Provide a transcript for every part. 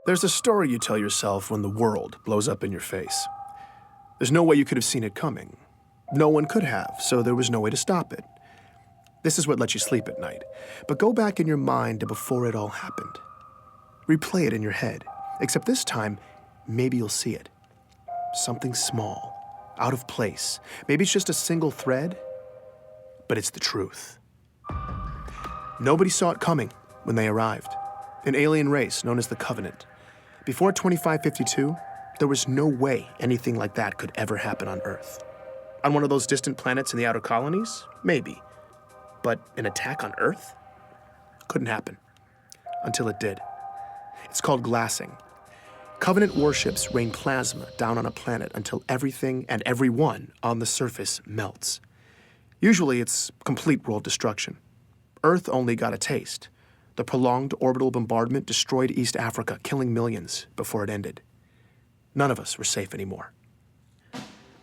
There's a story you tell yourself when the world blows up in your face. There's no way you could have seen it coming. No one could have, so there was no way to stop it. This is what lets you sleep at night. But go back in your mind to before it all happened. Replay it in your head, except this time, maybe you'll see it. Something small, out of place. Maybe it's just a single thread, but it's the truth. Nobody saw it coming when they arrived. An alien race known as the Covenant. Before 2552, there was no way anything like that could ever happen on Earth. On one of those distant planets in the outer colonies? Maybe. But an attack on Earth? Couldn't happen. Until it did. It's called glassing. Covenant warships rain plasma down on a planet until everything and everyone on the surface melts. Usually it's complete world destruction. Earth only got a taste. The prolonged orbital bombardment destroyed East Africa, killing millions before it ended. None of us were safe anymore.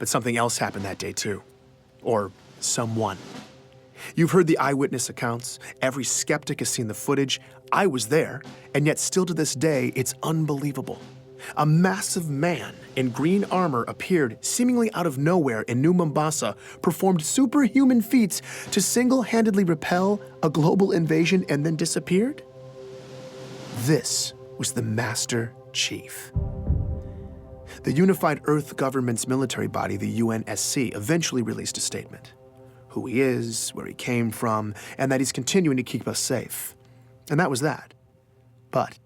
But something else happened that day too. Or someone. You've heard the eyewitness accounts. Every skeptic has seen the footage. I was there, and yet still to this day, it's unbelievable. A massive man in green armor appeared seemingly out of nowhere in New Mombasa, performed superhuman feats to single-handedly repel a global invasion and then disappeared? This was the Master Chief. The Unified Earth Government's military body, the UNSC, eventually released a statement. Who he is, where he came from, and that he's continuing to keep us safe. And that was that. But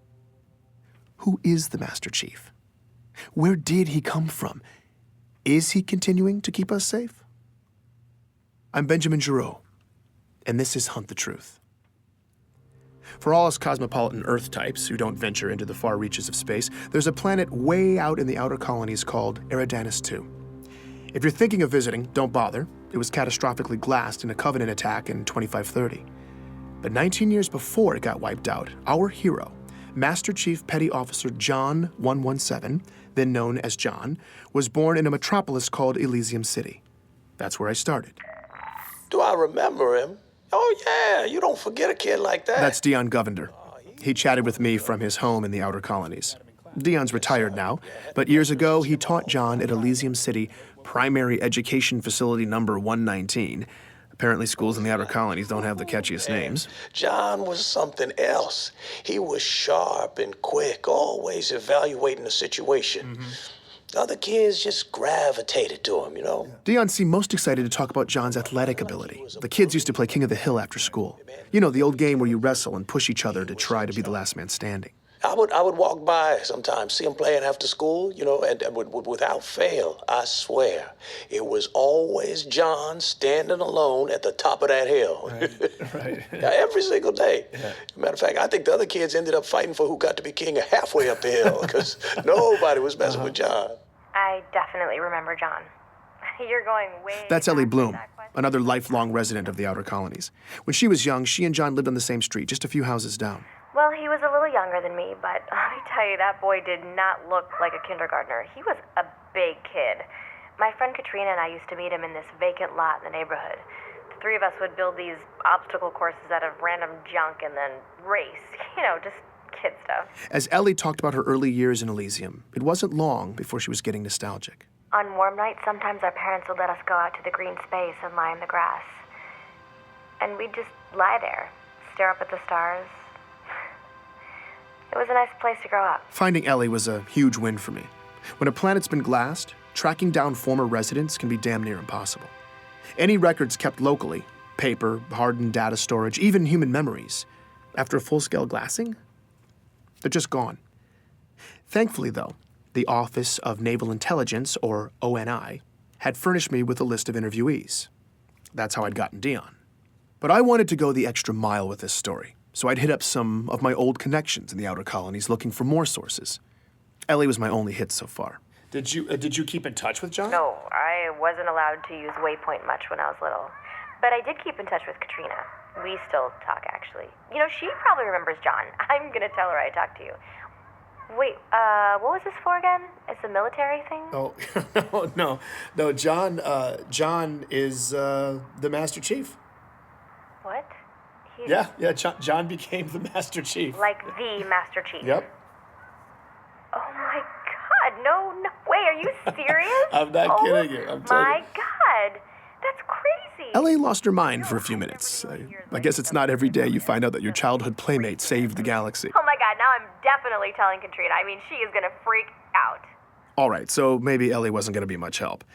who is the Master Chief? Where did he come from? Is he continuing to keep us safe? I'm Benjamin Giroux, and this is Hunt the Truth. For all us cosmopolitan Earth types who don't venture into the far reaches of space, there's a planet way out in the outer colonies called Eridanus II. If you're thinking of visiting, don't bother. It was catastrophically glassed in a Covenant attack in 2530. But 19 years before it got wiped out, our hero, Master Chief Petty Officer John 117, then known as John, was born in a metropolis called Elysium City. That's where I started. Do I remember him? Oh, yeah, you don't forget a kid like that. That's Dion Govender. He chatted with me from his home in the outer colonies. Dion's retired now, but years ago he taught John at Elysium City Primary Education Facility number 119. Apparently schools in the outer colonies don't have the catchiest names. John was something else. He was sharp and quick, always evaluating the situation. Other kids just gravitated to him, you know? Dion seemed most excited to talk about John's athletic ability. The kids used to play King of the Hill after school. You know, the old game where you wrestle and push each other to try to be the last man standing. I would walk by sometimes, see him playing after school, you know, and without fail, I swear, it was always John standing alone at the top of that hill. Right. Every single day. Yeah. Matter of fact, I think the other kids ended up fighting for who got to be king halfway up the hill, because nobody was messing with John. I definitely remember John. You're going way... That's Ellie Bloom, another lifelong resident of the outer colonies. When she was young, she and John lived on the same street, just a few houses down. Well, he was a little younger than me, but let me tell you, that boy did not look like a kindergartner. He was a big kid. My friend Katrina and I used to meet him in this vacant lot in the neighborhood. The three of us would build these obstacle courses out of random junk and then race. You know, just kid stuff. As Ellie talked about her early years in Elysium, it wasn't long before she was getting nostalgic. On warm nights, sometimes our parents would let us go out to the green space and lie in the grass. And we'd just lie there, stare up at the stars. It was a nice place to grow up. Finding Ellie was a huge win for me. When a planet's been glassed, tracking down former residents can be damn near impossible. Any records kept locally, paper, hardened data storage, even human memories, after a full-scale glassing, they're just gone. Thankfully, though, the Office of Naval Intelligence, or ONI, had furnished me with a list of interviewees. That's how I'd gotten Dion. But I wanted to go the extra mile with this story. So I'd hit up some of my old connections in the outer colonies looking for more sources. Ellie was my only hit so far. Did you keep in touch with John? No, I wasn't allowed to use Waypoint much when I was little. But I did keep in touch with Katrina. We still talk, actually. You know, she probably remembers John. I'm gonna tell her I talked to you. Wait, what was this for again? It's a military thing? Oh, no, John is the Master Chief. What? Yeah, John became the Master Chief. Like the Master Chief? Yep. you serious? I'm not Oh, kidding you. I'm telling my you. God. That's crazy. L.A. lost her mind for a few minutes. I guess it's not every day you find out that your childhood playmate saved the galaxy. Oh my God, now I'm definitely telling Katrina. I mean, she is gonna freak out. All right, so maybe Ellie wasn't going to be much help.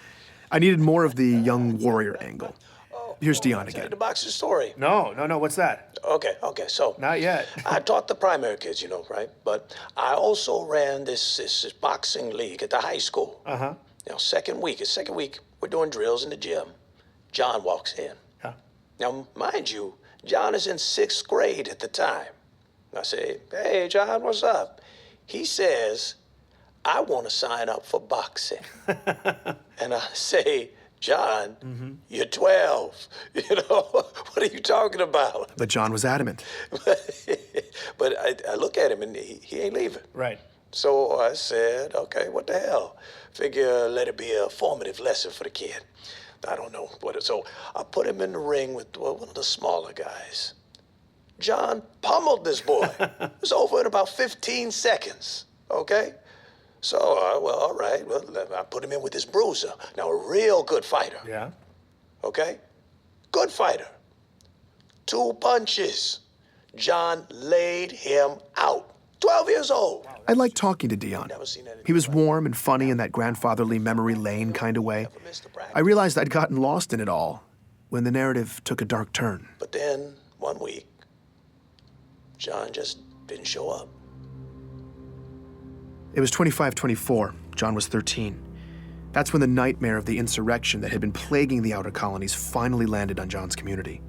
I needed more of the young warrior angle. Here's Dion Tell you again. the boxing story. No, what's that? Okay, so. Not yet. I taught the primary kids, you know, right? But I also ran this boxing league at the high school. Uh-huh. You know, second week, we're doing drills in the gym. John walks in. Yeah. Now, mind you, John is in 6th grade at the time. I say, hey, John, what's up? He says, I want to sign up for boxing. And I say, John, you're 12. You know, what are you talking about? But John was adamant. But I look at him and he ain't leaving. Right. So I said, okay, what the hell? Figure let it be a formative lesson for the kid. I don't know what it. So I put him in the ring with one of the smaller guys. John pummeled this boy. It was over in about 15 seconds, okay? So, well, all right. Well, I put him in with this bruiser. Now, a real good fighter, Yeah. okay? Good fighter. 2 punches. John laid him out. 12 years old. I liked talking to Dion. He was warm and funny in that grandfatherly memory lane kind of way. I realized I'd gotten lost in it all when the narrative took a dark turn. But then, one week, John just didn't show up. It was 25-24. John was 13. That's when the nightmare of the insurrection that had been plaguing the outer colonies finally landed on John's community.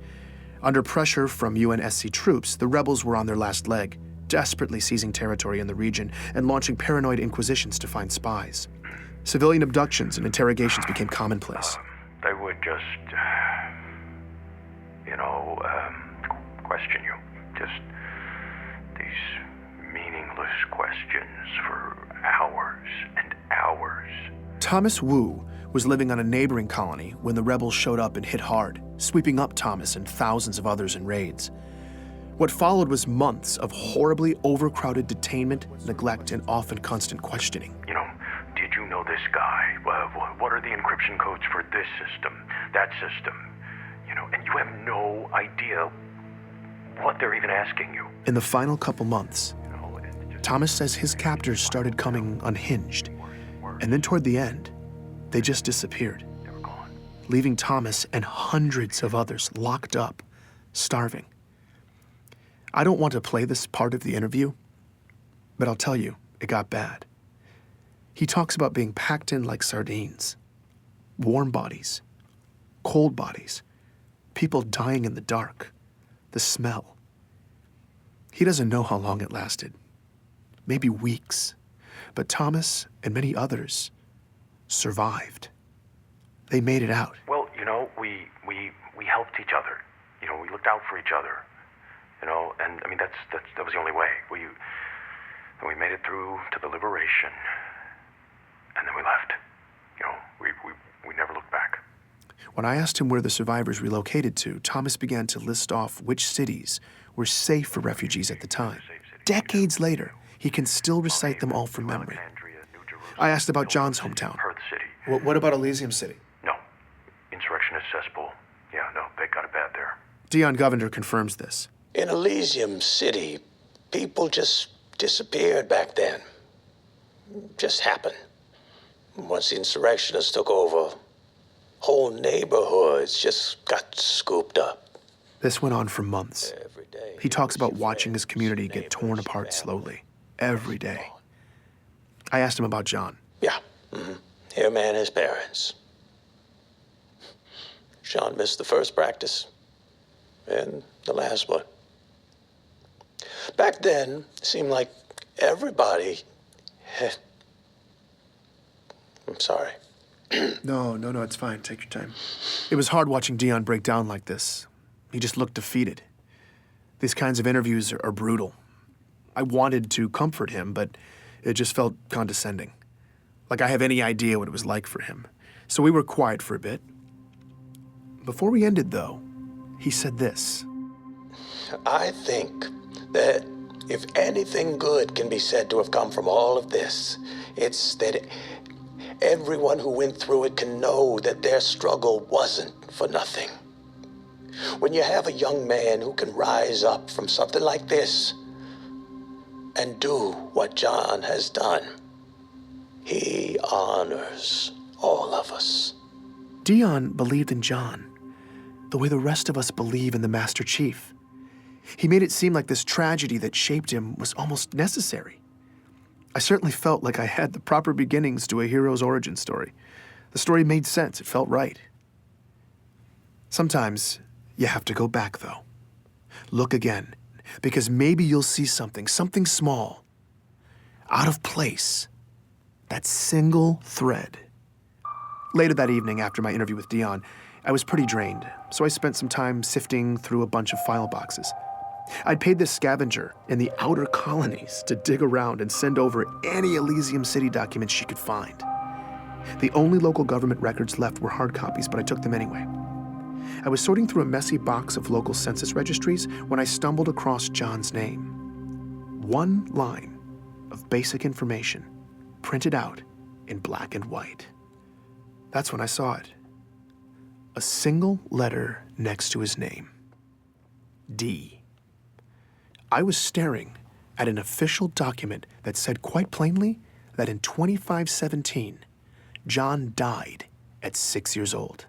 Under pressure from UNSC troops, the rebels were on their last leg, desperately seizing territory in the region and launching paranoid inquisitions to find spies. Civilian abductions and interrogations became commonplace. They would just, question you. Just these meaningless questions for hours and hours. Thomas Wu was living on a neighboring colony when the rebels showed up and hit hard, sweeping up Thomas and thousands of others in raids. What followed was months of horribly overcrowded detainment, neglect, and often constant questioning. Did you know this guy? What are the encryption codes for this system, that system? And you have no idea what they're even asking you. In the final couple months, Thomas says his captors started coming unhinged, and then toward the end, they just disappeared, They were gone. leaving Thomas and hundreds of others locked up, starving. I don't want to play this part of the interview, but I'll tell you, it got bad. He talks about being packed in like sardines, warm bodies, cold bodies, people dying in the dark, the smell. He doesn't know how long it lasted, maybe weeks, but Thomas and many others survived. They made it out. Well, we helped each other. We looked out for each other. And I mean that was the only way. We made it through to the liberation, and then we left. We never looked back. When I asked him where the survivors relocated to, Thomas began to list off which cities were safe for refugees at the time. Decades later, he can still recite them all from memory. I asked about John's hometown. Perth City. What about Elysium City? No. Insurrectionist cesspool. Yeah, no, they got it bad there. Dion Govender confirms this. In Elysium City, people just disappeared back then. Just happened. Once the insurrectionists took over, whole neighborhoods just got scooped up. This went on for months. Every day. He talks about watching his community get torn apart slowly, every day. I asked him about John. Yeah. Him and his parents. Sean missed the first practice and the last one. Back then, it seemed like everybody had... I'm sorry. No, it's fine. Take your time. It was hard watching Dion break down like this. He just looked defeated. These kinds of interviews are brutal. I wanted to comfort him, but it just felt condescending. Like I have any idea what it was like for him. So we were quiet for a bit. Before we ended, though, he said this. I think that if anything good can be said to have come from all of this, it's that Everyone who went through it can know that their struggle wasn't for nothing. When you have a young man who can rise up from something like this and do what John has done, he honors all of us. Dion believed in John the way the rest of us believe in the Master Chief. He made it seem like this tragedy that shaped him was almost necessary. I certainly felt like I had the proper beginnings to a hero's origin story. The story made sense. It felt right. Sometimes you have to go back, though. Look again, because maybe you'll see something small, out of place, that single thread. Later that evening, after my interview with Dion, I was pretty drained, so I spent some time sifting through a bunch of file boxes. I'd paid this scavenger in the outer colonies to dig around and send over any Elysium City documents she could find. The only local government records left were hard copies, but I took them anyway. I was sorting through a messy box of local census registries when I stumbled across John's name. One line of basic information printed out in black and white. That's when I saw it. A single letter next to his name. D. I was staring at an official document that said quite plainly that in 2517, John died at 6 years old.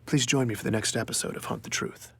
Please join me for the next episode of Hunt the Truth.